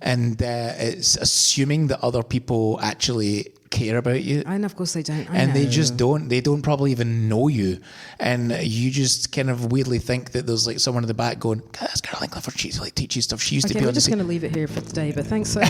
and it's assuming that other people actually care about you. And of course they don't. I And know. they just don't. They don't probably even know you. And you just kind of weirdly think that there's like someone in the back going, God, that's Caroline Clifford. She like teaches stuff. She used to be we're on just going to leave it here for today, but thanks so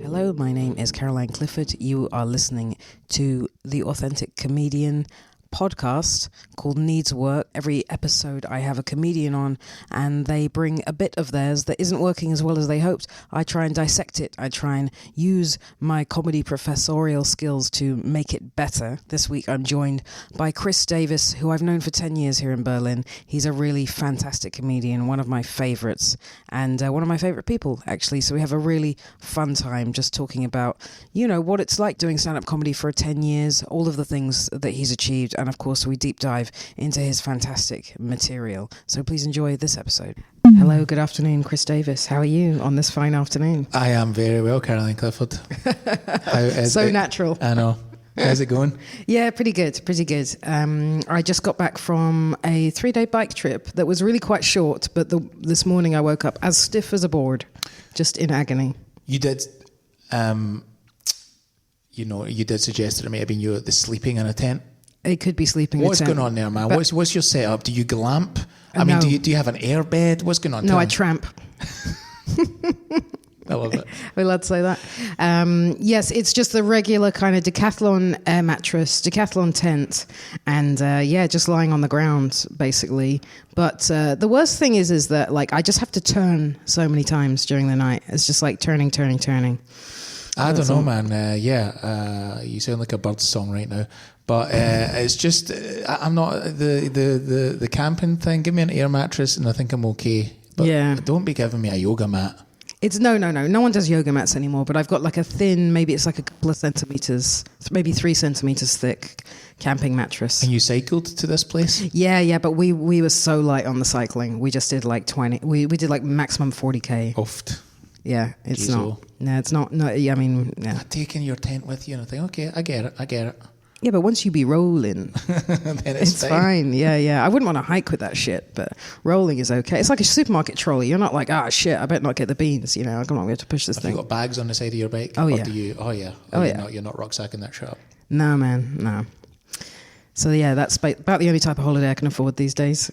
Hello, my name is Caroline Clifford. You are listening to The Authentic Comedian podcast called Needs Work. Every episode I have a comedian on and they bring a bit of theirs that isn't working as well as they hoped. I try and dissect it. I try and use my comedy professorial skills to make it better. This week I'm joined by Chris Davis, who I've known for 10 years here in Berlin. He's a really fantastic comedian, one of my favorites, and one of my favorite people, actually. So we have a really fun time just talking about, you know, what it's like doing stand-up comedy for 10 years, all of the things that he's achieved, and of course we deep dive into his fantastic material. So please enjoy this episode. Hello, good afternoon, Chris Davis. How are you on this fine afternoon? I am very well, Caroline Clifford. So natural. I know. How's it going? Yeah, pretty good. I just got back from a 3-day bike trip that was really quite short, but this morning I woke up as stiff as a board, just in agony. You did, you did suggest that it may have been you the sleeping in a tent. It could be sleeping in a tent. What's going on there, man? What's your setup? Do you glamp? I No. mean, do you have an air bed? What's going on? No, I tramp. I love it. We're allowed to say that. Yes, it's just the regular kind of decathlon air mattress, decathlon tent, and just lying on the ground, basically. But the worst thing is that like I just have to turn so many times during the night. It's just like turning. I don't know, man. You sound like a Birds song right now. But it's just I'm not the camping thing. Give me an air mattress and I think I'm okay. But don't be giving me a yoga mat. It's no. No one does yoga mats anymore. But I've got like a thin, maybe it's like a couple of centimeters, maybe 3 centimeters thick camping mattress. And you cycled to this place? Yeah. But we were so light on the cycling. We just did like 20. We did like maximum 40k. Oft. Yeah, it's Jeez, not. No, it's not. No, I mean, yeah. Taking your tent with you and I think, okay, I get it. Yeah, but once you be rolling, then it's fine. Yeah. I wouldn't want to hike with that shit, but rolling is okay. It's like a supermarket trolley. You're not like, shit, I better not get the beans. You know, I'm not going to push this thing. Have you got bags on the side of your bike? Oh, or yeah. Do you? Oh, yeah. You're not rucksacking that shit up. No, man, no. So, yeah, that's about the only type of holiday I can afford these days.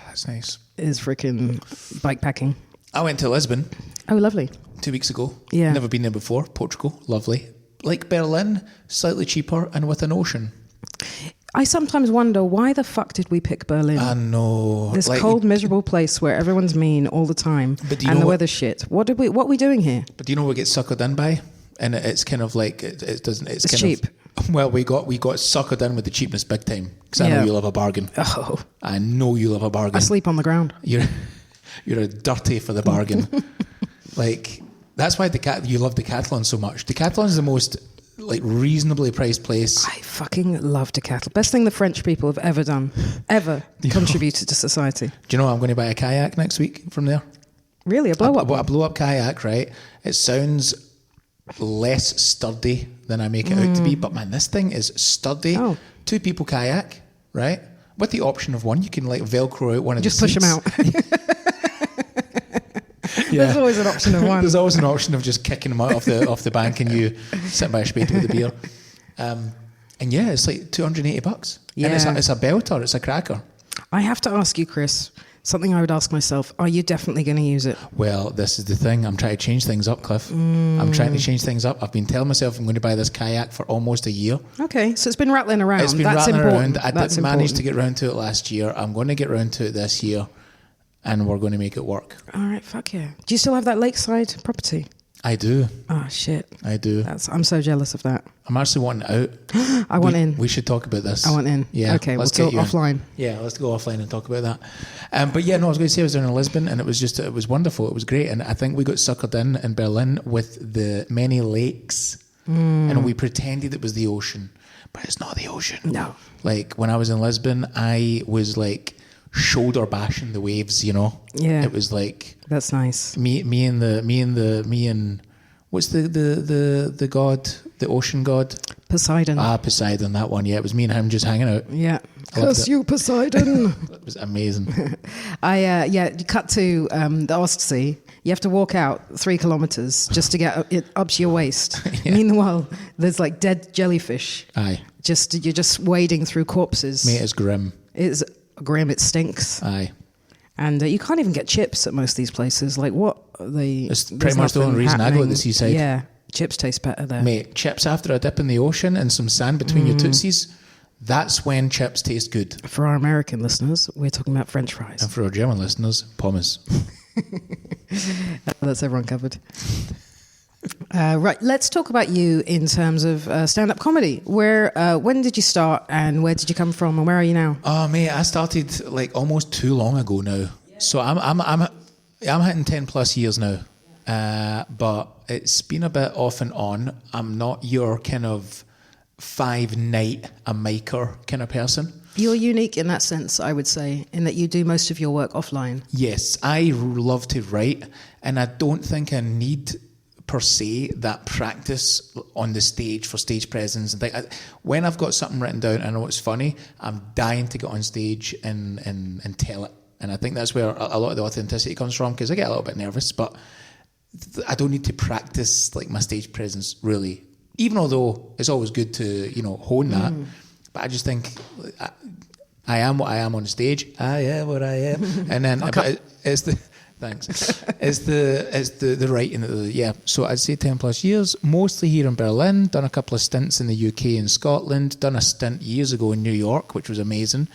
That's nice. Is freaking bike packing. I went to Lisbon. Oh, lovely. 2 weeks ago. Yeah. Never been there before. Portugal. Lovely. Like Berlin, slightly cheaper and with an ocean. I sometimes wonder, why the fuck did we pick Berlin? I know. This cold, miserable place where everyone's mean all the time and the weather's shit. What are we doing here? But do you know what we get suckered in by? And it's kind of like, it doesn't... It's kind cheap. Well, we got suckered in with the cheapness big time. Because I know you love a bargain. Oh. I know you love a bargain. I sleep on the ground. You're a dirty for the bargain. Like... That's why you love Decathlon so much. Decathlon is the most like reasonably priced place. I fucking love Decathlon. Best thing the French people have ever done, contributed to society. Do you know I'm going to buy a kayak next week from there? Really, a blow up? A blow up kayak, right? It sounds less sturdy than I make it out to be, but man, this thing is sturdy. Oh. 2 people kayak, right? With the option of one, you can like Velcro out one of the seats. Just push them out. Yeah. There's always an option of one. There's always an option of just kicking them out off the bank and you sit by a spade with a beer. And yeah, it's like $280. Yeah. And it's a belter, it's a cracker. I have to ask you, Chris, something I would ask myself, are you definitely going to use it? Well, this is the thing. I'm trying to change things up, Cliff. I'm trying to change things up. I've been telling myself I'm going to buy this kayak for almost a year. Okay, so it's been rattling around. It's been That's rattling important. around. I didn't manage to get round to it last year. I'm going to get round to it this year. And we're going to make it work. All right, fuck yeah. Do you still have that lakeside property? I do. Oh, shit. I do. I'm so jealous of that. I'm actually wanting out. I want in. We should talk about this. I want in. Yeah. Okay, we'll talk offline. Yeah, let's go offline and talk about that. But yeah, no, I was going to say I was down in Lisbon and it was wonderful. It was great. And I think we got suckered in Berlin with the many lakes and we pretended it was the ocean. But it's not the ocean. No. Like when I was in Lisbon, I was like shoulder bashing the waves, you know. Yeah. It was like that's nice. Me and what's the god, the ocean god? Poseidon. Poseidon, that one. Yeah, it was me and him just hanging out. Yeah. Curse you, Poseidon. It was amazing. You cut to the Ostsee. You have to walk out 3 kilometers just to get it up to your waist. Yeah. Meanwhile, there's like dead jellyfish. Aye. You're just wading through corpses. Mate, it's grim. It's grim. It stinks. Aye. And you can't even get chips at most of these places. Like, what are they? It's pretty much the only reason I go to the seaside. Yeah, chips taste better there. Mate, chips after a dip in the ocean and some sand between your tootsies, that's when chips taste good. For our American listeners, we're talking about French fries. And for our German listeners, pommes. That's everyone covered. Right, let's talk about you in terms of stand-up comedy. When did you start, and where did you come from, and where are you now? Oh, mate, I started like almost too long ago now. Yeah. So I'm hitting 10 plus years now, but it's been a bit off and on. I'm not your kind of 5-night a maker kind of person. You're unique in that sense, I would say, in that you do most of your work offline. Yes, I love to write, and I don't think I need per se that practice on the stage for stage presence. And when I've got something written down, I know it's funny, I'm dying to get on stage and tell it. And I think that's where a lot of the authenticity comes from, because I get a little bit nervous, but I don't need to practice like my stage presence really, even although it's always good to hone that. But I just think I am what I am on stage. I am what I am. And then but it's the thanks. It's the writing. Yeah. So I'd say 10 plus years, mostly here in Berlin. Done a couple of stints in the UK and Scotland. Done a stint years ago in New York, which was amazing.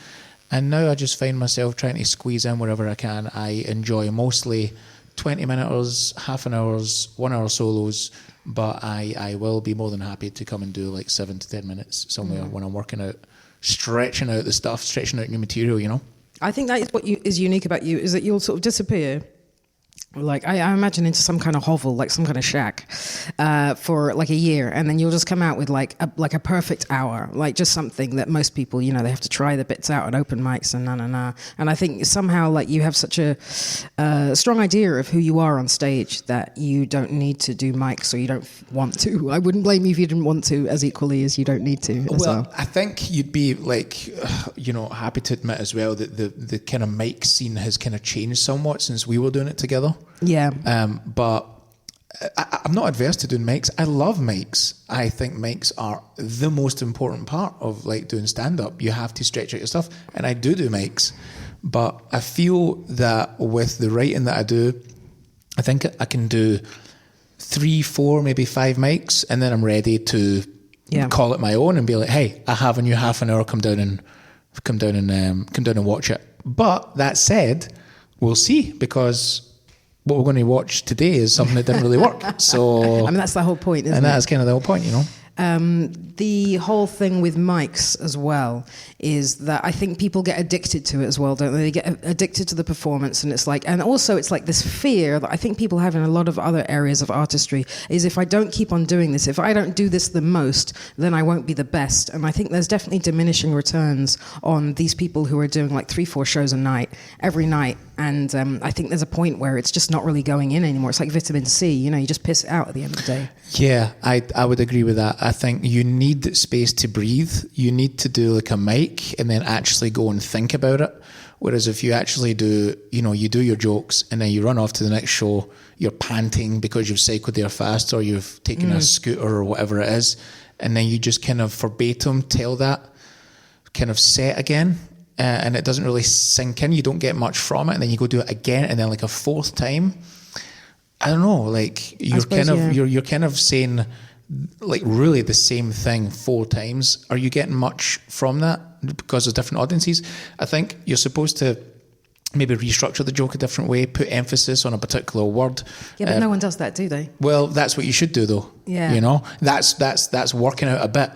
And now I just find myself trying to squeeze in wherever I can. I enjoy mostly 20-minuters, half an hours, 1 hour solos. But I will be more than happy to come and do like 7 to 10 minutes somewhere when I'm working out, stretching out the stuff, stretching out new material, I think that is what is unique about you, is that you'll sort of disappear. Like, I imagine into some kind of hovel, like some kind of shack, for like a year, and then you'll just come out with like a perfect hour, like just something that most people, they have to try the bits out at open mics and na. And I think somehow like you have such a strong idea of who you are on stage that you don't need to do mics, or you don't want to. I wouldn't blame you if you didn't want to, as equally as you don't need to. Well, I think you'd be like, happy to admit as well that the kind of mic scene has kind of changed somewhat since we were doing it together. Yeah. But I'm not adverse to doing mics. I love mics. I think mics are the most important part of like doing stand-up. You have to stretch out your stuff. And I do mics. But I feel that with the writing that I do, I think I can do 3, 4, maybe 5 mics, and then I'm ready to call it my own and be like, hey, I have a new half an hour, come down and watch it. But that said, we'll see, because what we're going to watch today is something that didn't really work. So that's the whole point, isn't it? And that's kind of the whole point, The whole thing with mics as well is that I think people get addicted to it as well, don't they? They get addicted to the performance, and it's like this fear that I think people have in a lot of other areas of artistry is, if I don't keep on doing this, if I don't do this the most, then I won't be the best. And I think there's definitely diminishing returns on these people who are doing like 3-4 shows a night, every night. And I think there's a point where it's just not really going in anymore. It's like vitamin C, you just piss it out at the end of the day. Yeah, I would agree with that. I think you need space to breathe. You need to do like a mic and then actually go and think about it. Whereas if you actually do, you do your jokes and then you run off to the next show, you're panting because you've cycled there fast, or you've taken a scooter or whatever it is, and then you just kind of verbatim tell that kind of set again. And it doesn't really sink in. You don't get much from it, and then you go do it again, and then like a 4th time. I don't know. Like you're kind of saying like really the same thing 4 times. Are you getting much from that because of different audiences? I think you're supposed to maybe restructure the joke a different way, put emphasis on a particular word. Yeah, but no one does that, do they? Well, that's what you should do, though. Yeah. That's working out a bit.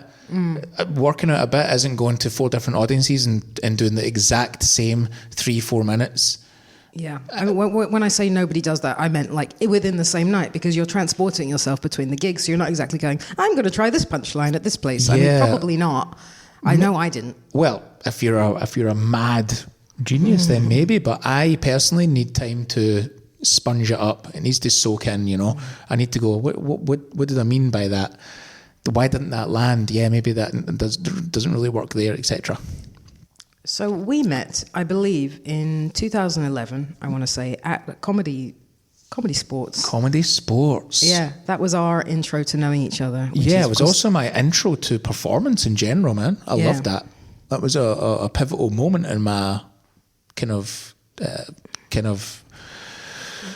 Working out a bit isn't going to 4 different audiences and doing the exact same 3-4 minutes. Yeah. I mean, when I say nobody does that, I meant like within the same night, because you're transporting yourself between the gigs. So you're not exactly going, I'm going to try this punchline at this place. I mean, probably not. I know I didn't. Well, if you're a mad genius, then maybe. But I personally need time to sponge it up. It needs to soak in, I need to go, what did I mean by that? why didn't that land? Yeah, maybe that doesn't really work there, etc. So we met, I believe, in 2011, I want to say, at Comedy Sports. Comedy Sports. Yeah, that was our intro to knowing each other. Yeah, it was also my intro to performance in general, man. I loved that. That was a pivotal moment in my kind of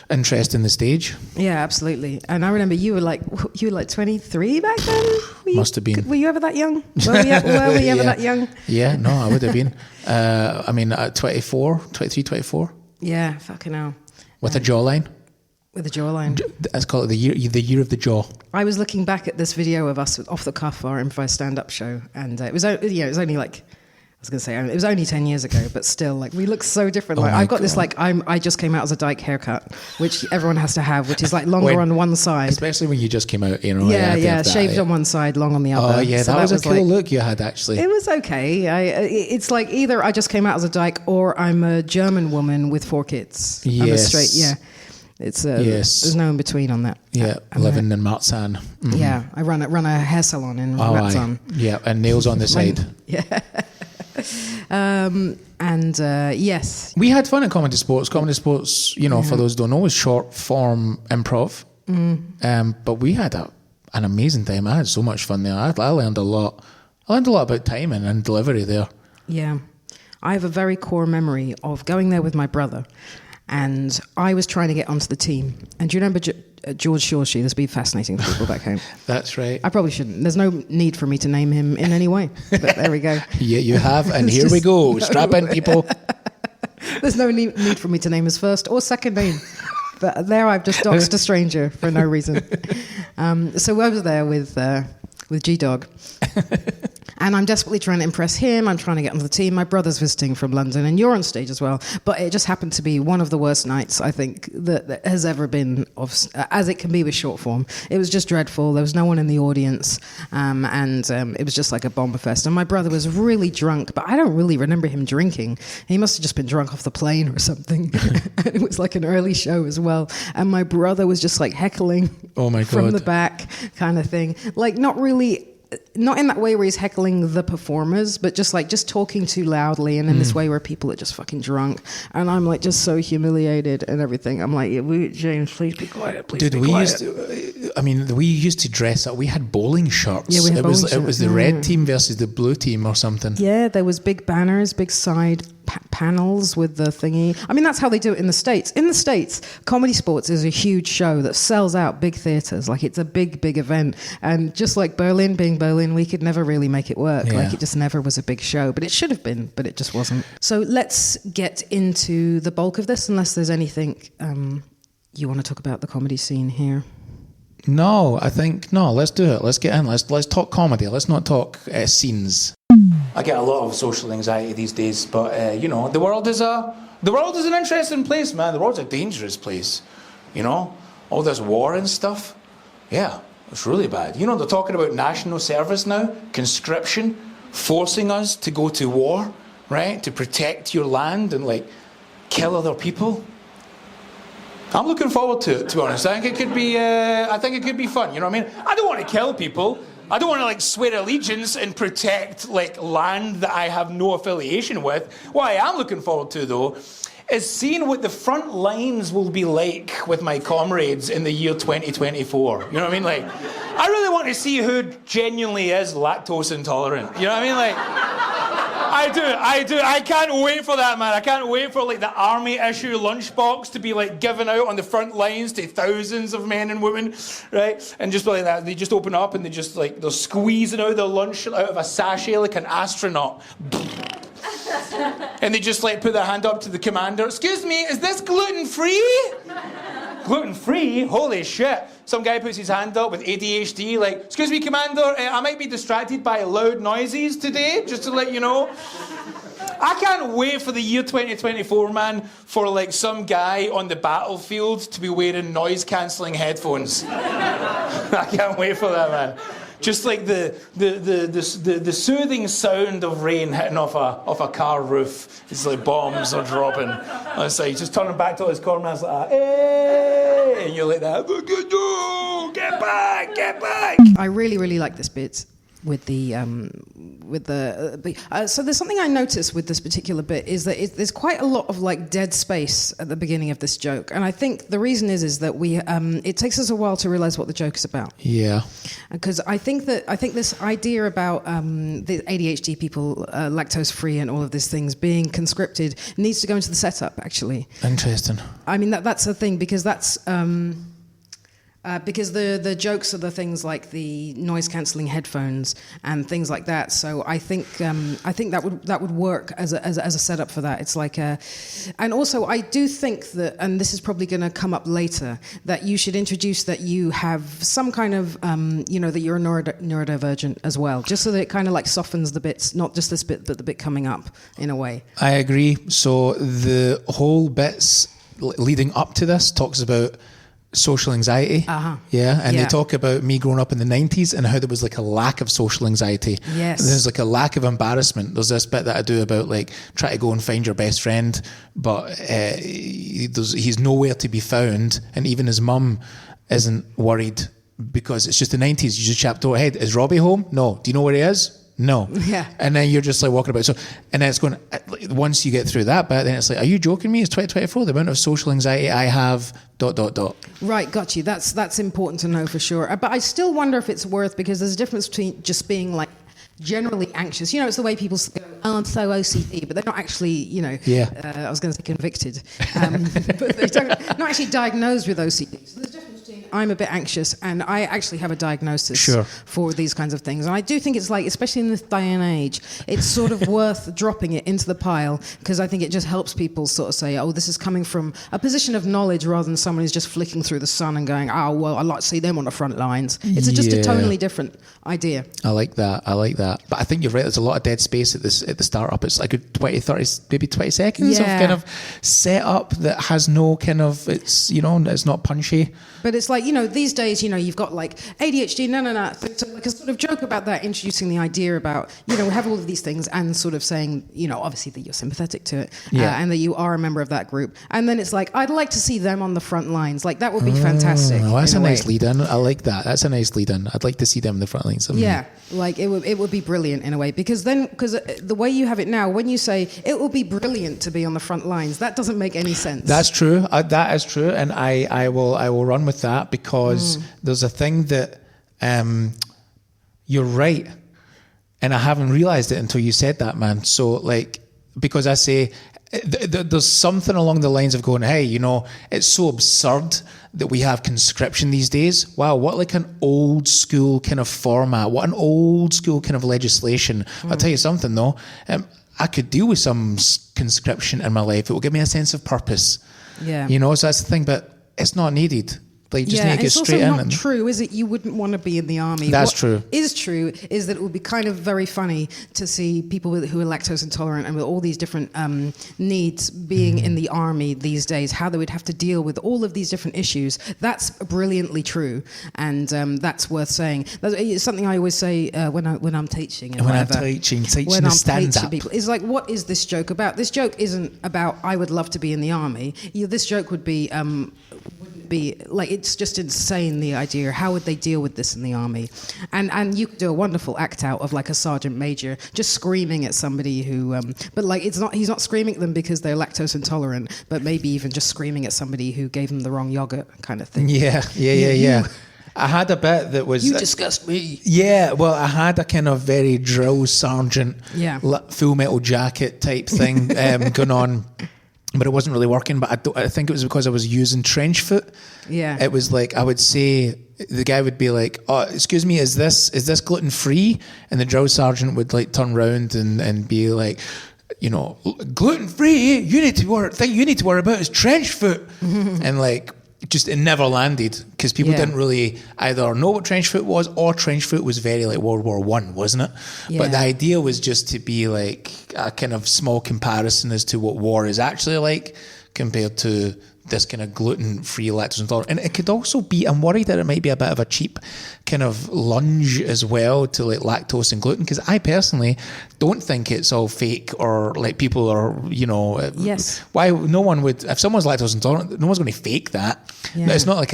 interest in the stage. Yeah, absolutely. And I remember you were like 23 back then? Must have been. Were you ever that young? Were we ever that young? Yeah, no, I would have been. I mean, at 23, 24. Yeah, fucking hell. With a jawline. With a jawline. Let's call it the year of the jaw. I was looking back at this video of us off the cuff, our improvised stand-up show, and it was only like, I was going to say, it was only 10 years ago, but still, like, we look so different. Like, I've got this, like, I just came out as a dyke haircut, which everyone has to have, which is, like, longer on one side. Especially when you just came out, you know. Yeah, shaved on one side, long on the other. Oh, yeah, so that was a cool look you had, actually. It was okay. It's like either I just came out as a dyke or I'm a German woman with 4 kids. Yes. I'm a straight, yeah. It's there's no in between on that. Yeah, living in Marzahn. Mm-hmm. Yeah, I run a hair salon in Marzahn. Yeah, and nails on the side. Yeah. Yes. We had fun at Comedy Sports. Comedy Sports, you know, for those who don't know, is short form improv. But we had an amazing time. I had so much fun there. I learned a lot. I learned a lot about timing and delivery there. Yeah. I have a very core memory of going there with my brother. And I was trying to get onto the team. And do you remember George Shawshy? This would be fascinating for people back home. That's right. I probably shouldn't. There's no need for me to name him in any way. But there we go. Yeah, you have. And here we go. Strap in, people. There's no need for me to name his first or second name. But there I've just doxed a stranger for no reason. So I was there with G-Dog. And I'm desperately trying to impress him. I'm trying to get onto the team. My brother's visiting from London, and you're on stage as well. But it just happened to be one of the worst nights, I think, that has ever been, as it can be with short form. It was just dreadful. There was no one in the audience, and it was just like a bomber fest. And my brother was really drunk, but I don't really remember him drinking. He must have just been drunk off the plane or something. It was like an early show as well. And my brother was just like heckling from the back kind of thing. Like not in that way where he's heckling the performers, but just talking too loudly, and in this way where people are just fucking drunk, and I'm like just so humiliated and everything. I'm like, James, please be quiet. Please be quiet. We used to dress up. We had bowling shirts. Yeah, we had bowling shirts. It was the red team versus the blue team or something. Yeah, there was big banners, big side panels with the thingy. I mean, that's how they do it in the States. In the States, Comedy Sports is a huge show that sells out big theatres. Like, it's a big, big event. And just like Berlin being Berlin, we could never really make it work. Yeah. Like, it just never was a big show. But it should have been, but it just wasn't. So let's get into the bulk of this, unless there's anything you want to talk about the comedy scene here. No, let's do it. Let's get in. Let's talk comedy. Let's not talk scenes. I get a lot of social anxiety these days, but the world is an interesting place, man. The world's a dangerous place. You know, all this war and stuff. Yeah, it's really bad. You know, they're talking about national service now, conscription, forcing us to go to war, right, to protect your land and like kill other people. I'm looking forward to it, to be honest. I think it could be fun. You know what I mean? I don't want to kill people. I don't want to like swear allegiance and protect like land that I have no affiliation with. What I am looking forward to, though, is seeing what the front lines will be like with my comrades in the year 2024. You know what I mean? Like, I really want to see who genuinely is lactose intolerant. You know what I mean? Like, I do. I can't wait for that, man. I can't wait for like the army issue lunchbox to be like given out on the front lines to thousands of men and women, right? And just like that, they just open up and they're squeezing out their lunch out of a sachet like an astronaut. And they just like put their hand up to the commander. Excuse me, is this gluten-free? Gluten-free? Holy shit. Some guy puts his hand up with ADHD, like, excuse me, Commander, I might be distracted by loud noises today, just to let you know. I can't wait for the year 2024, man, for like some guy on the battlefield to be wearing noise-cancelling headphones. I can't wait for that, man. Just like the soothing sound of rain hitting off a car roof. It's like bombs are dropping. It's like just turning back to his comrades like, hey! and you're like that. No, get back. I really, really like this bit with the so there's something I noticed with this particular bit is that there's quite a lot of like dead space at the beginning of this joke, and I think the reason is that we it takes us a while to realize what the joke is about. Yeah, because I think this idea about the ADHD people lactose free and all of these things being conscripted needs to go into the setup. Actually, interesting. I mean that's the thing, because that's. Because the jokes are the things like the noise cancelling headphones and things like that. So I think that would work as a setup for that. It's like and also I do think that, and this is probably going to come up later, that you should introduce that you have some kind of that you're a neurodivergent as well, just so that it kind of like softens the bits, not just this bit but the bit coming up in a way. I agree. So the whole bits leading up to this talks about social anxiety. Yeah, and they talk about me growing up in the 90s and how there was like a lack of social anxiety. Yes. There's like a lack of embarrassment. There's this bit that I do about like try to go and find your best friend, but he's nowhere to be found, and even his mum isn't worried because it's just the 90s. You just chap door ahead. Is Robbie home? No. Do you know where he is? No. Yeah. And then you're just like walking about. So, and then it's going, once you get through that bit, then it's like, are you joking me? It's 2024. The amount of social anxiety I have, ... Right, got you. That's important to know for sure. But I still wonder if it's worth, because there's a difference between just being like generally anxious. It's the way people go, oh, I'm so OCD, but they're not actually, I was going to say convicted, but they don't, not actually diagnosed with OCD. So there's a difference between I'm a bit anxious and I actually have a diagnosis for these kinds of things. And I do think it's like, especially in this day and age, it's sort of worth dropping it into the pile, because I think it just helps people sort of say, oh, this is coming from a position of knowledge rather than someone who's just flicking through the sun and going, oh, well, I'd like to see them on the front lines. It's just a totally different idea. I like that. But I think you're right. There's a lot of dead space at the start-up. It's like a 20, 30, maybe 20 seconds of kind of set-up that has no kind of, it's not punchy. But it's like, these days, you've got like ADHD, so like a sort of joke about that, introducing the idea about, we have all of these things and sort of saying, obviously that you're sympathetic to it and that you are a member of that group. And then it's like, I'd like to see them on the front lines. Like, that would be fantastic. Well, that's a nice lead-in. I like that. That's a nice lead-in. I'd like to see them on the front lines. Yeah, like it would be brilliant in a way, because the way you have it now, when you say it will be brilliant to be on the front lines, that doesn't make any sense. That's true. That is true, and I will run with that, because there's a thing that you're right, and I haven't realized it until you said that, man. So like, because I say there's something along the lines of going, hey, it's so absurd that we have conscription these days. Wow, what like an old school kind of format, what an old school kind of legislation. I'll tell you something though, I could deal with some conscription in my life. It will give me a sense of purpose. Yeah. So that's the thing, but it's not needed. Like, just need to get straight in. It's also not true, is it? You wouldn't want to be in the army. That's true. What is true is that it would be kind of very funny to see people who are lactose intolerant and with all these different needs being in the army these days, how they would have to deal with all of these different issues. That's brilliantly true, and that's worth saying. It's something I always say when I'm teaching. When I'm teaching the stand-up. People. It's like, what is this joke about? This joke isn't about I would love to be in the army. This joke would be like, it's just insane, the idea. How would they deal with this in the army? And you could do a wonderful act out of like a sergeant major just screaming at somebody who but like, he's not screaming at them because they're lactose intolerant, but maybe even just screaming at somebody who gave them the wrong yogurt, kind of thing. Yeah. I had a bit that was... You disgust me. Yeah, well, I had a kind of very drill sergeant, Full Metal Jacket type thing going on. But it wasn't really working. But I think it was because I was using trench foot. Yeah. It was like, I would say, the guy would be like, "Oh, excuse me, is this gluten free?" And the drill sergeant would like turn round and be like, gluten free. You need to worry about is trench foot. And like, just it never landed, because people didn't really either know what trench foot was, or trench foot was very like World War I, wasn't it? Yeah. But the idea was just to be like a kind of small comparison as to what war is actually like, compared to this kind of gluten-free, lactose intolerant. And it could also be, I'm worried that it might be a bit of a cheap kind of lunge as well to like lactose and gluten, because I personally don't think it's all fake or like people are, you know, yes. Why no one would, if someone's lactose intolerant, no one's going to fake that. Yeah. It's not like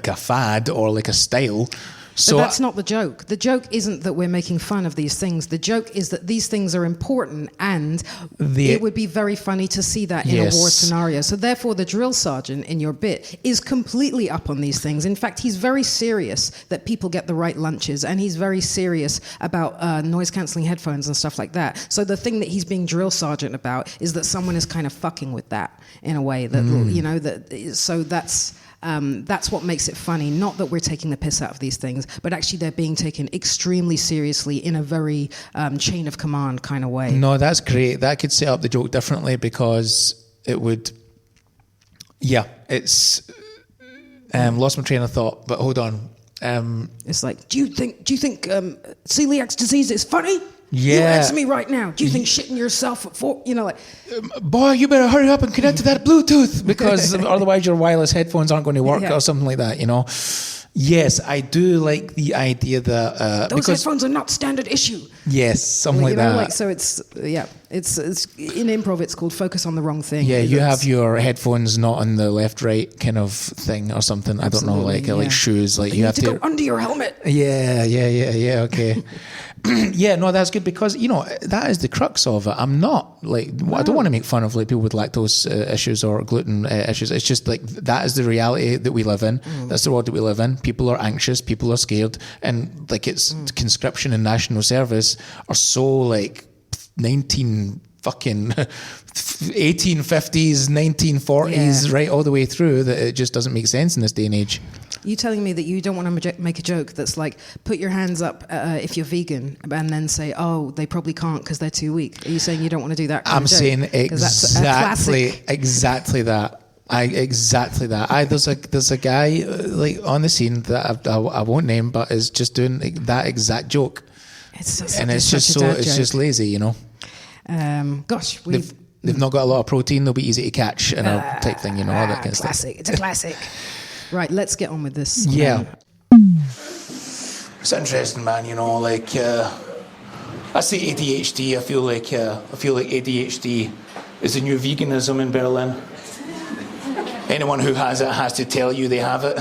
a fad or like a style. So but that's not the joke. The joke isn't that we're making fun of these things. The joke is that these things are important, and it would be very funny to see that in a war scenario. So therefore, the drill sergeant in your bit is completely up on these things. In fact, he's very serious that people get the right lunches, and he's very serious about noise-cancelling headphones and stuff like that. So the thing that he's being drill sergeant about is that someone is kind of fucking with that in a way that, you know, that. So that's what makes it funny. Not that we're taking the piss out of these things, but actually they're being taken extremely seriously in a very chain of command kind of way. No, that's great. That could set up the joke differently, because it would... Yeah, it's... lost my train of thought, but hold on. It's like, do you think celiac disease is funny? Yeah. You answer me right now. Do you think shitting yourself at 4, you know, like... boy, you better hurry up and connect to that Bluetooth, because otherwise your wireless headphones aren't going to work or something like that, you know. Yes, I do like the idea that... those headphones are not standard issue. Yes, something like that. Like, so it's in improv, it's called focus on the wrong thing. Yeah, you have your headphones not on the left-right kind of thing or something. Absolutely, I don't know, like shoes. Like you have to go under your helmet. Yeah, okay. Yeah, no, that's good, because, you know, that is the crux of it. I'm not, like, I don't want to make fun of, like, people with lactose issues or gluten issues. It's just, like, that is the reality that we live in. That's the world that we live in. People are anxious. People are scared. And, like, it's conscription and national service are so, like, 1850s, 1940s, right all the way through, that it just doesn't make sense in this day and age. You telling me that you don't want to make a joke that's like, put your hands up if you're vegan, and then say, oh, they probably can't because they're too weak? Are you saying you don't want to do that kind I'm of joke? saying exactly that. There's a guy like on the scene that I won't name, but is just doing that exact joke. It's just lazy, you know. Gosh, they've not got a lot of protein. They'll be easy to catch and a type thing, you know. All that kind of stuff. Classic. It's a classic. Right, let's get on with this. Yeah. It's interesting, man, you know, like, I say ADHD, I feel like ADHD is the new veganism in Berlin. Anyone who has it has to tell you they have it.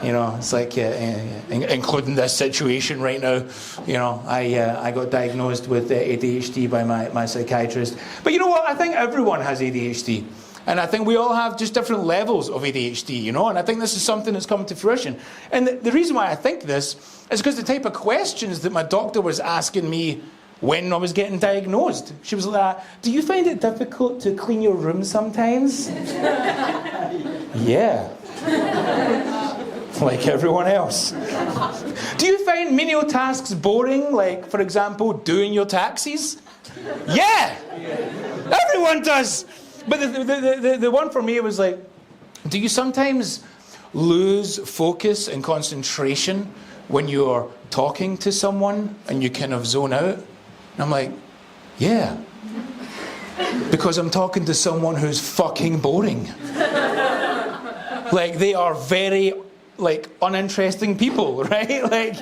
You know, it's like, including this situation right now. You know, I got diagnosed with ADHD by my psychiatrist. But you know what? I think everyone has ADHD. And I think we all have just different levels of ADHD, you know, and I think this is something that's come to fruition. And the reason why I think this is because the type of questions that my doctor was asking me when I was getting diagnosed. She was like, do you find it difficult to clean your room sometimes? Yeah. Like everyone else. Do you find menial tasks boring, like, for example, doing your taxis? Yeah! Everyone does! But the one for me was like, do you sometimes lose focus and concentration when you're talking to someone and you kind of zone out? And I'm like, yeah. Because I'm talking to someone who's fucking boring. Like, they are very, like, uninteresting people, right? Like,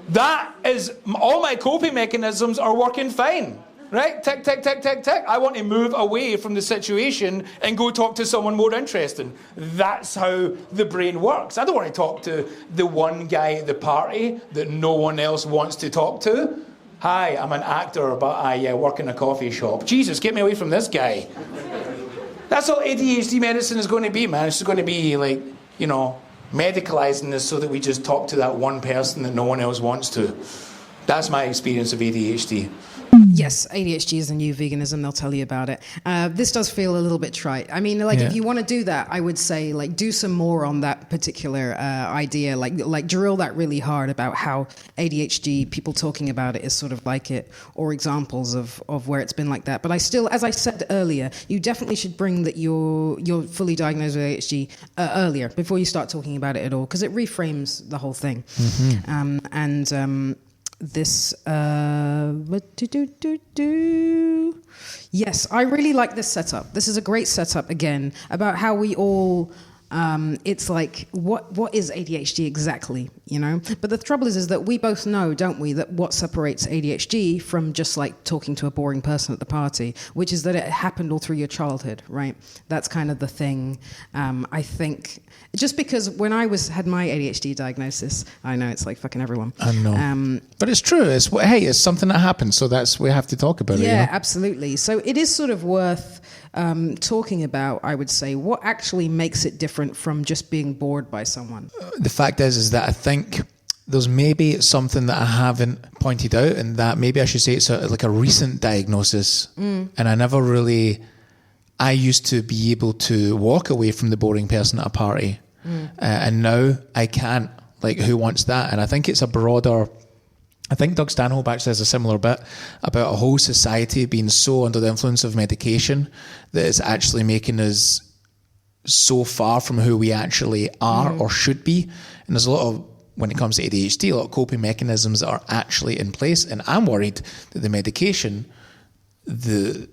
that is, all my coping mechanisms are working fine. Right? Tick, tick, tick, tick, tick. I want to move away from the situation and go talk to someone more interesting. That's how the brain works. I don't want to talk to the one guy at the party that no one else wants to talk to. Hi, I'm an actor, but I work in a coffee shop. Jesus, get me away from this guy. That's all ADHD medicine is going to be, man. It's going to be like, you know, medicalizing this so that we just talk to that one person that no one else wants to. That's my experience of ADHD. Yes, ADHD is the new veganism. They'll tell you about it. This does feel a little bit trite. I mean, like, if you want to do that, I would say, like, do some more on that particular idea. Like drill that really hard about how ADHD, people talking about it is sort of like it, or examples of where it's been like that. But I still, as I said earlier, you definitely should bring that you're fully diagnosed with ADHD earlier, before you start talking about it at all, because it reframes the whole thing. Mm-hmm. Yes, I really like this setup. This is a great setup, again, about how we all... it's like, what is ADHD exactly, you know? But the trouble is that we both know, don't we, that what separates ADHD from just like talking to a boring person at the party, which is that it happened all through your childhood, right? That's kind of the thing. I think just because when I had my ADHD diagnosis, I know it's like fucking everyone. I know, but it's true. It's something that happens, so we have to talk about it. Yeah, you know? Absolutely. So it is sort of worth talking about, I would say, what actually makes it different from just being bored by someone. The fact is that I think there's maybe something that I haven't pointed out, and that maybe I should say it's like a recent diagnosis. And I never really... I used to be able to walk away from the boring person at a party, and now I can't. Like, who wants that? And I think it's a broader... I think Doug Stanhope actually has a similar bit about a whole society being so under the influence of medication that it's actually making us so far from who we actually are or should be. And there's a lot of, when it comes to ADHD, a lot of coping mechanisms that are actually in place. And I'm worried that the medication, the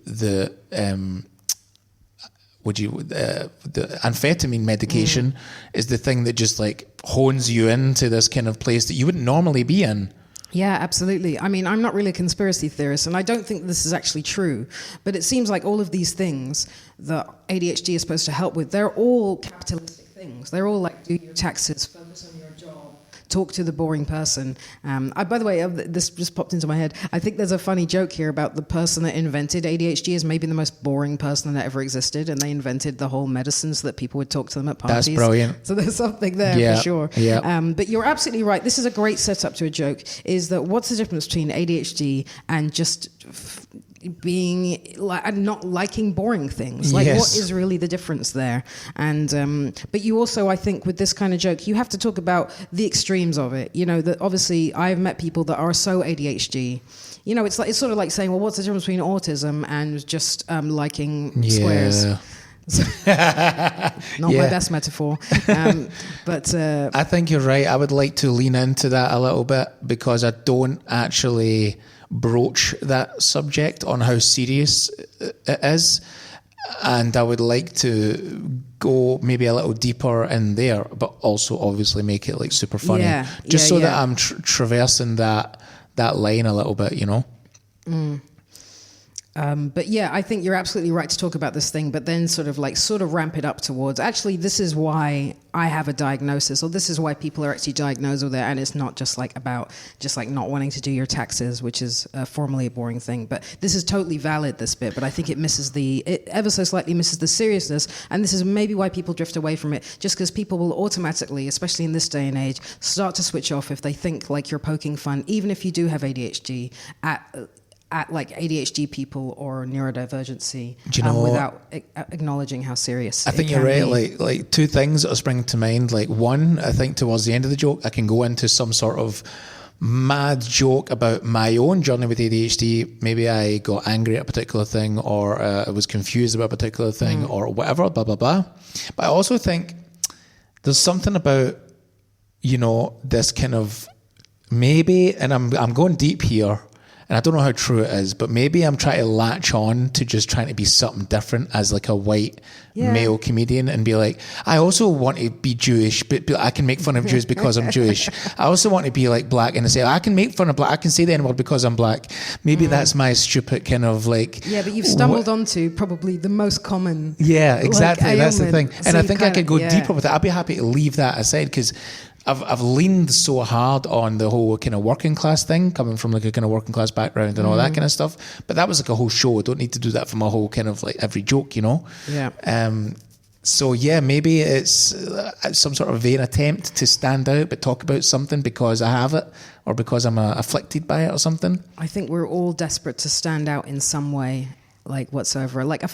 amphetamine medication is the thing that just like hones you into this kind of place that you wouldn't normally be in. Yeah, absolutely. I mean, I'm not really a conspiracy theorist, and I don't think this is actually true, but it seems like all of these things that ADHD is supposed to help with, they're all capitalistic things. They're all like, do your taxes, focus on your job, talk to the boring person. By the way, this just popped into my head. I think there's a funny joke here about the person that invented ADHD is maybe the most boring person that ever existed, and they invented the whole medicine so that people would talk to them at parties. That's brilliant. So there's something there for sure. Yeah. But you're absolutely right. This is a great setup to a joke, is that what's the difference between ADHD and just... being like not liking boring things, like what is really the difference there? And but you also, I think, with this kind of joke, you have to talk about the extremes of it. You know, that obviously I've met people that are so ADHD. You know, it's sort of like saying, well, what's the difference between autism and just liking squares? Not my best metaphor, but I think you're right. I would like to lean into that a little bit, because I don't actually broach that subject on how serious it is, and I would like to go maybe a little deeper in there, but also obviously make it like super funny, that I'm traversing that line a little bit, you know. But yeah, I think you're absolutely right to talk about this thing, but then sort of ramp it up towards, actually, this is why I have a diagnosis, or this is why people are actually diagnosed with it, and it's not just like about just like not wanting to do your taxes, which is formally a boring thing. But this is totally valid, this bit, but I think it ever so slightly misses the seriousness, and this is maybe why people drift away from it, just because people will automatically, especially in this day and age, start to switch off if they think like you're poking fun, even if you do have ADHD, at like ADHD people or neurodivergency, without acknowledging how serious. I think you're right. Like two things that are springing to mind. Like one, I think towards the end of the joke, I can go into some sort of mad joke about my own journey with ADHD. Maybe I got angry at a particular thing, or I was confused about a particular thing, or whatever. Blah blah blah. But I also think there's something about, you know, this kind of maybe, and I'm going deep here. And I don't know how true it is, but maybe I'm trying to latch on to just trying to be something different as like a white male comedian, and be like, I also want to be Jewish, but I can make fun of Jews because I'm Jewish. I also want to be like black, and I say I can make fun of black, I can say the N-word because I'm black. Maybe that's my stupid kind of like... Yeah, but you've stumbled onto probably the most common... Yeah, exactly. Like, that's the thing. So and I think I could go deeper with it. I'd be happy to leave that aside, because I've leaned so hard on the whole kind of working class thing, coming from like a kind of working class background and all that kind of stuff. But that was like a whole show. I don't need to do that for my whole kind of like every joke, you know? Yeah. So yeah, maybe it's some sort of vain attempt to stand out, but talk about something because I have it, or because I'm afflicted by it or something. I think we're all desperate to stand out in some way, like whatsoever. Like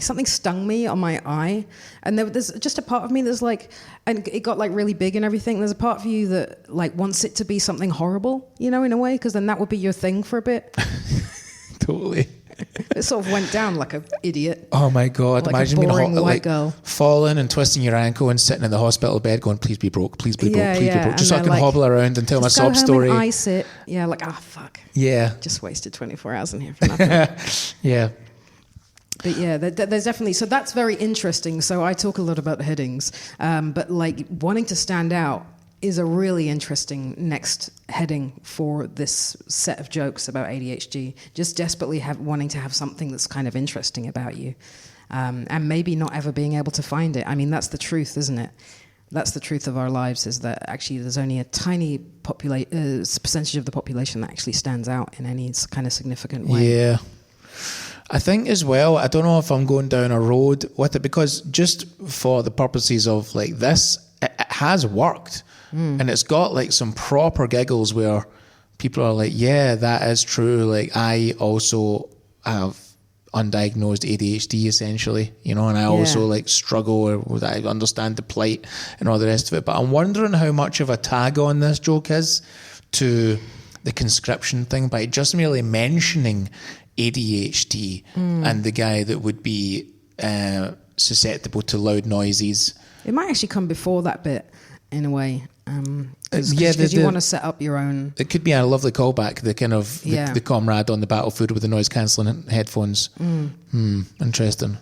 something stung me on my eye, and there's just a part of me that's like, and it got like really big and everything. There's a part of you that like wants it to be something horrible, you know, in a way, because then that would be your thing for a bit. Totally. It sort of went down like an idiot. Oh my God. Like imagine a boring being white girl. Falling and twisting your ankle and sitting in the hospital bed going, please be broke, please be broke, please be broke. Just so I can hobble around and tell my sob story. Ice it. Yeah, like, fuck. Yeah. Just wasted 24 hours in here for nothing. Yeah. But yeah, there's definitely, so that's very interesting. So I talk a lot about headings, but like wanting to stand out is a really interesting next heading for this set of jokes about ADHD. Just desperately wanting to have something that's kind of interesting about you, and maybe not ever being able to find it. I mean, that's the truth, isn't it? That's the truth of our lives, is that actually there's only a tiny percentage of the population that actually stands out in any kind of significant way. Yeah. I think as well, I don't know if I'm going down a road with it, because just for the purposes of like this, it has worked. And it's got like some proper giggles where people are like, yeah, that is true. Like I also have undiagnosed ADHD essentially, you know, and I also like struggle with, I understand the plight and all the rest of it. But I'm wondering how much of a tag on this joke is to the conscription thing by just merely mentioning ADHD and the guy that would be susceptible to loud noises. It might actually come before that bit in a way. Because you want to set up your own. It could be a lovely callback, the kind of the comrade on the battlefield with the noise cancelling headphones. Interesting.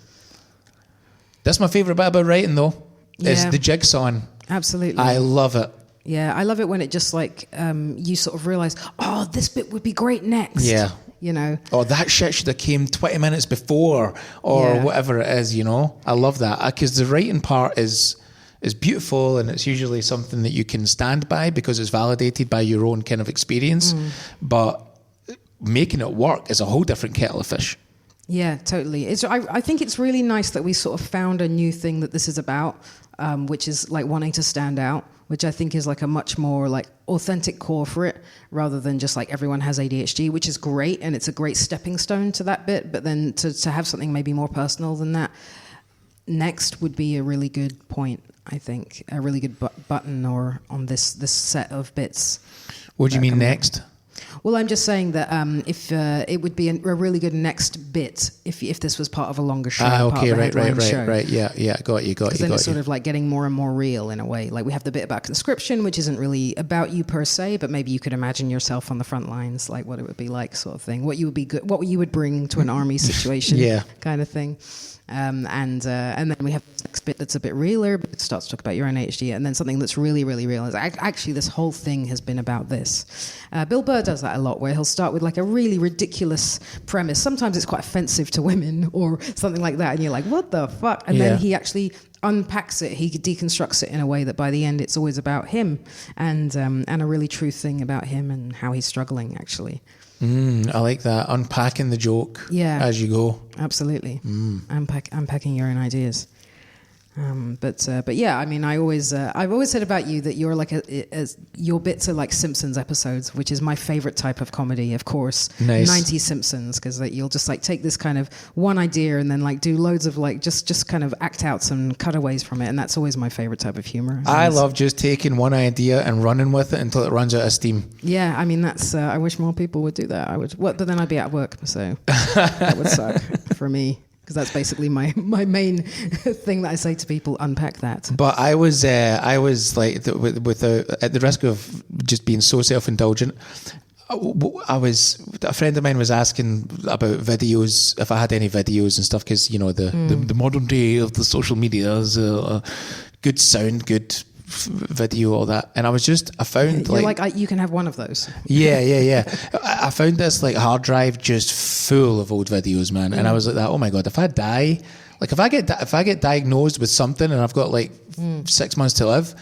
That's my favourite bit about writing, though. Is the jigsawing. Absolutely, I love it. Yeah, I love it when it just like you sort of realise, oh, this bit would be great next. Yeah. You know. Oh, that shit should have came 20 minutes before, or whatever it is. You know, I love that, because the writing part is beautiful, and it's usually something that you can stand by because it's validated by your own kind of experience. But making it work is a whole different kettle of fish. Yeah, totally. I think it's really nice that we sort of found a new thing that this is about, which is like wanting to stand out, which I think is like a much more like authentic core for it, rather than just like everyone has ADHD, which is great, and it's a great stepping stone to that bit. But then to have something maybe more personal than that next would be a really good point. I think a really good button or on this set of bits. What do you mean next? Well, I'm just saying that if it would be a really good next bit if this was part of a longer show. Okay, right, yeah, got you. Because then it's sort of like getting more and more real in a way. Like we have the bit about conscription, which isn't really about you per se, but maybe you could imagine yourself on the front lines, like what it would be like, sort of thing. What you would be good, what you would bring to an army situation, kind of thing. And then we have this next bit that's a bit realer, but it starts to talk about your own ADHD, and then something that's really, really real is actually this whole thing has been about this. Bill Burr does that a lot, where he'll start with like a really ridiculous premise. Sometimes it's quite offensive to women or something like that, and you're like, what the fuck? And then he actually unpacks it, he deconstructs it in a way that by the end it's always about him and a really true thing about him and how he's struggling, actually. I like that. Unpacking the joke as you go. Absolutely. Unpacking your own ideas. But yeah, I mean, I've always said about you that you're like your bits are like Simpsons episodes, which is my favorite type of comedy, of course. Nice. 90s Simpsons, because you'll just like take this kind of one idea and then like do loads of like just kind of act out some cutaways from it, and that's always my favorite type of humor. I love just taking one idea and running with it until it runs out of steam. Yeah, I mean that's. I wish more people would do that. But then I'd be at work, so that would suck for me. Because that's basically my main thing that I say to people, unpack that. But I was like, at the risk of just being so self-indulgent, a friend of mine was asking about videos, if I had any videos and stuff, because, you know, the modern day of the social media is good sound, good video, all that, and I found you can have one of those. Yeah. I found this like hard drive just full of old videos, man, and I was like, oh my god, if I die, like if I get diagnosed with something and I've got like 6 months to live,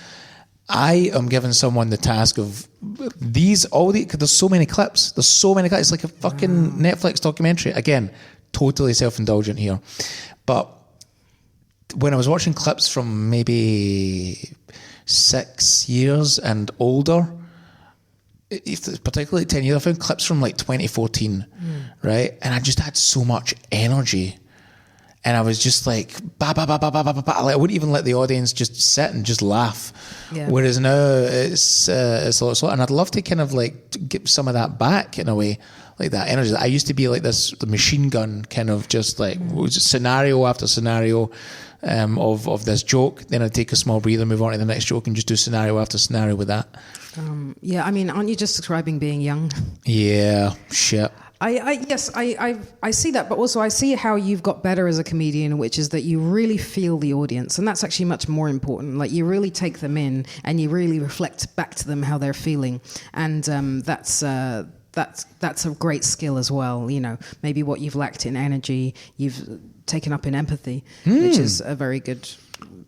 I am giving someone the task of there's so many clips. It's like a fucking Netflix documentary. Again, totally self-indulgent here, but when I was watching clips from maybe 6 years and older, particularly 10 years, I found clips from like 2014, right? And I just had so much energy. And I was just like, ba ba ba ba ba ba ba. Like, I wouldn't even let the audience just sit and just laugh. Yeah. Whereas now it's a lot slower. And I'd love to kind of like get some of that back in a way, like that energy. I used to be like the machine gun kind of just like scenario after scenario of this joke. Then I'd take a small breather, move on to the next joke, and just do scenario after scenario with that. Yeah, I mean, aren't you just describing being young? Yeah, shit. I see that, but also I see how you've got better as a comedian, which is that you really feel the audience, and that's actually much more important. Like, you really take them in and you really reflect back to them how they're feeling, and that's a great skill as well. You know, maybe what you've lacked in energy, you've taken up in empathy, which is a very good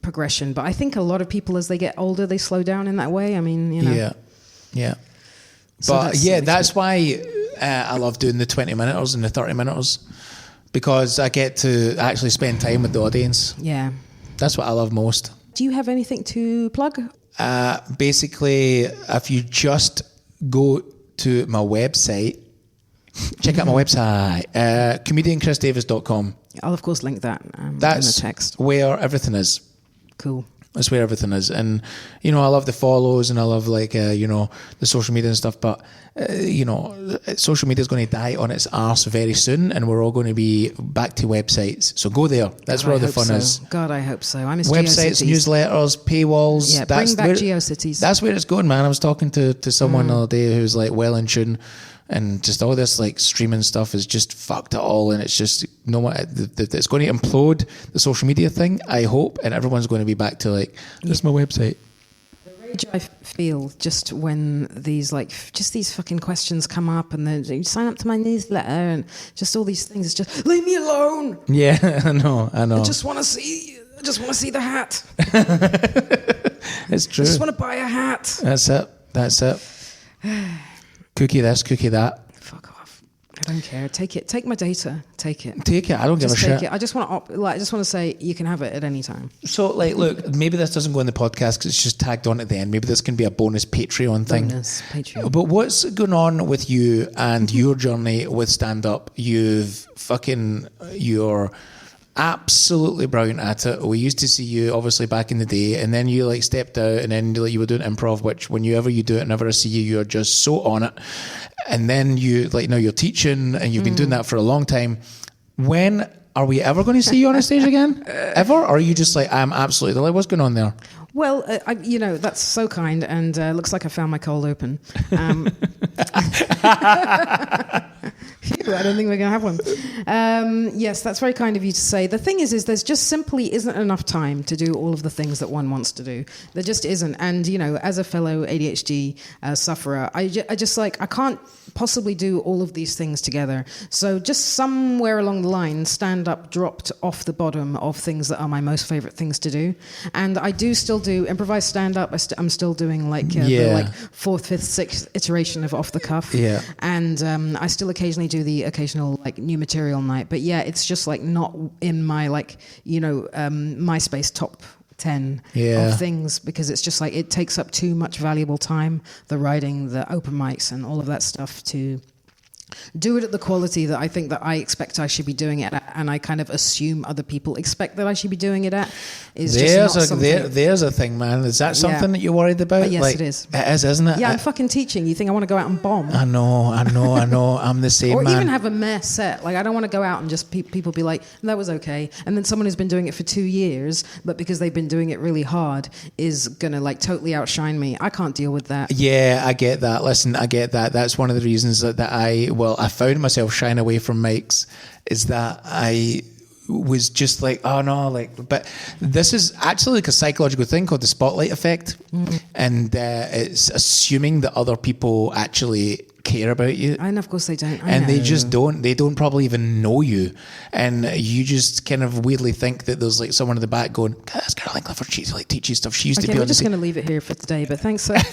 progression. But I think a lot of people, as they get older, they slow down in that way. I mean, you know. Yeah. So But that's why I love doing the 20-minuters and the 30-minuters, because I get to actually spend time with the audience. Yeah. That's what I love most. Do you have anything to plug? Basically, if you just go to my website, check out my website, comedianchrisdavis.com. I'll, of course, link that in the text. Where everything is. Cool. That's where everything is. And, you know, I love the follows and I love, like, you know, the social media and stuff. But, you know, social media is going to die on its arse very soon, and we're all going to be back to websites. So go there. That's where all the fun is. God, I hope so. I miss websites, GeoCities. newsletters, paywalls. Yeah, bring back GeoCities. That's where it's going, man. I was talking to someone the other day who's, like, well in tune. And just all this, like, streaming stuff has just fucked it all, and it's just it's going to implode the social media thing, I hope, and everyone's going to be back to, like, this is my website. The rage I feel just when these fucking questions come up, and then you sign up to my newsletter, and just all these things. It's just, leave me alone. Yeah, I know. I just want to see the hat. It's true. I just want to buy a hat. That's it. Cookie this, cookie that. Fuck off. I don't care. Take it. Take my data. Take it. Take it. I don't give a shit. I just want to say you can have it at any time. So, like, look, maybe this doesn't go in the podcast because it's just tagged on at the end. Maybe this can be a bonus Patreon thing. Bonus Patreon. But what's going on with you and your journey with stand-up? You're absolutely brilliant at it. We used to see you obviously back in the day, and then you, like, stepped out, and then, like, you were doing improv, which whenever you do it, whenever I see you, you're just so on it. And then you, like, now you're teaching, and you've been doing that for a long time. When are we ever going to see you on a stage again? Ever? Or are you just like, I'm absolutely like, what's going on there? Well, that's so kind, and looks like I found my cold open. Phew, I don't think we're going to have one. Yes, that's very kind of you to say. The thing is there's just simply isn't enough time to do all of the things that one wants to do. There just isn't. And, you know, as a fellow ADHD sufferer, I can't possibly do all of these things together. So just somewhere along the line, stand-up dropped off the bottom of things that are my most favorite things to do. And I do still do improvised stand-up. I'm still doing the fourth, fifth, sixth iteration of off the cuff. Yeah. And I still occasionally do the occasional like new material night. But yeah, it's just like not in my MySpace top 10 of things, because it's just like it takes up too much valuable time, the writing, the open mics and all of that stuff, to do it at the quality that I think that I expect I should be doing it at, and I kind of assume other people expect that I should be doing it at. There's a thing, man. Is that something that you're worried about? Yes, it is. It is, isn't it? Yeah, I'm fucking teaching. You think I want to go out and bomb? I know. I'm the same, or man. Or even have a meh set. Like, I don't want to go out and just people be like, that was okay. And then someone who's been doing it for 2 years, but because they've been doing it really hard, is going to like totally outshine me. I can't deal with that. Yeah, I get that. Listen, I get that. That's one of the reasons that I found myself shying away from mics, is that I was just like, oh no, like, but this is actually like a psychological thing called the spotlight effect. And it's assuming that other people actually care about you, and of course they don't, they just don't. They don't probably even know you, and you just kind of weirdly think that there's like someone in the back going, "That's Caroline Clifford. She like teaches stuff. She used to be." We're just going to leave it here for today. But thanks. But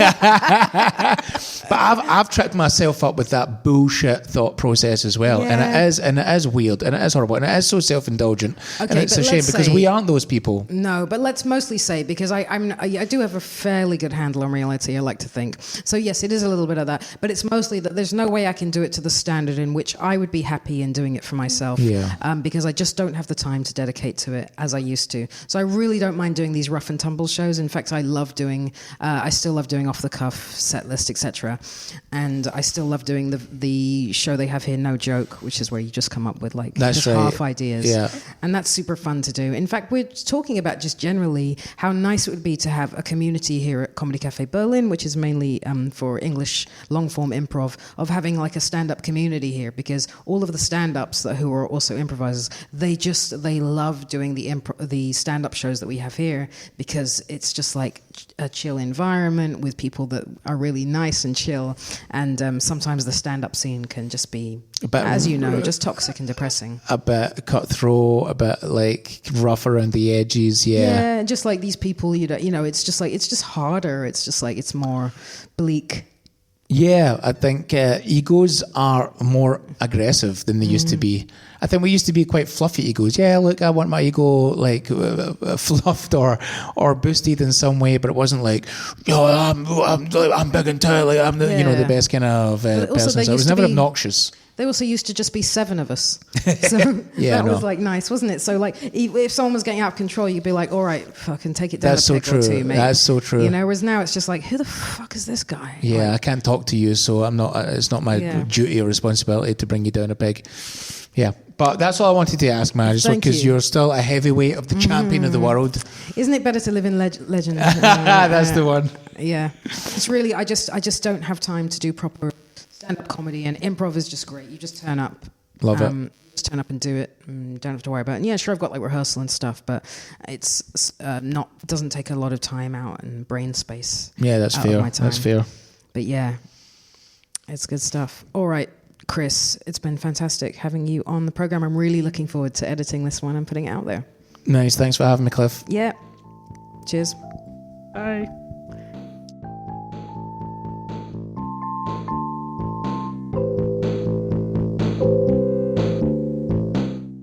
I've tripped myself up with that bullshit thought process as well, and it is weird, and it is horrible, and it is so self-indulgent, and it's a shame because we aren't those people. No, but let's mostly say, because I do have a fairly good handle on reality, I like to think. So yes, it is a little bit of that, but it's mostly that there's no way I can do it to the standard in which I would be happy in doing it for myself, because I just don't have the time to dedicate to it as I used to. So I really don't mind doing these rough and tumble shows. In fact, I still love doing off the cuff, set list, etc. And I still love doing the show they have here, No Joke, which is where you just come up with like half ideas. Yeah. And that's super fun to do. In fact, we're talking about just generally how nice it would be to have a community here at Comedy Cafe Berlin, which is mainly for English long-form improv, of having like a stand-up community here, because all of the stand-ups who are also improvisers, they love doing the stand-up shows that we have here, because it's just like a chill environment with people that are really nice and chill. And sometimes the stand-up scene can just be, as you know, just toxic and depressing. A bit cutthroat, a bit like rough around the edges. Yeah, just like these people, it's just harder. It's just like it's more bleak. Yeah, I think egos are more aggressive than they used to be. I think we used to be quite fluffy egos. Yeah, look, I want my ego like fluffed or boosted in some way, but it wasn't like, I'm big and tall, like I'm the the best kind of person. So it was never obnoxious. They also used to just be 7 of us. So that was like nice, wasn't it? So like if someone was getting out of control, you'd be like, all right, fucking take it down a peg or two, mate. That's so true. Whereas now it's just like, who the fuck is this guy? Yeah, like, I can't talk to you, so I'm not. It's not my duty or responsibility to bring you down a peg. Yeah, but that's all I wanted to ask, Marge, because you're still a heavyweight of the champion of the world. Isn't it better to live in legend? That's the one. Yeah, it's really. I just don't have time to do proper stand-up comedy, and improv is just great. You just turn up. Love it. Just turn up and do it. Don't have to worry about it. And yeah, sure, I've got like rehearsal and stuff, but it's doesn't take a lot of time out and brain space. Yeah, that's fair. That's fair. But yeah, it's good stuff. All right, Chris, it's been fantastic having you on the program. I'm really looking forward to editing this one and putting it out there. Nice. Thanks for having me, Cliff. Yeah. Cheers. Bye.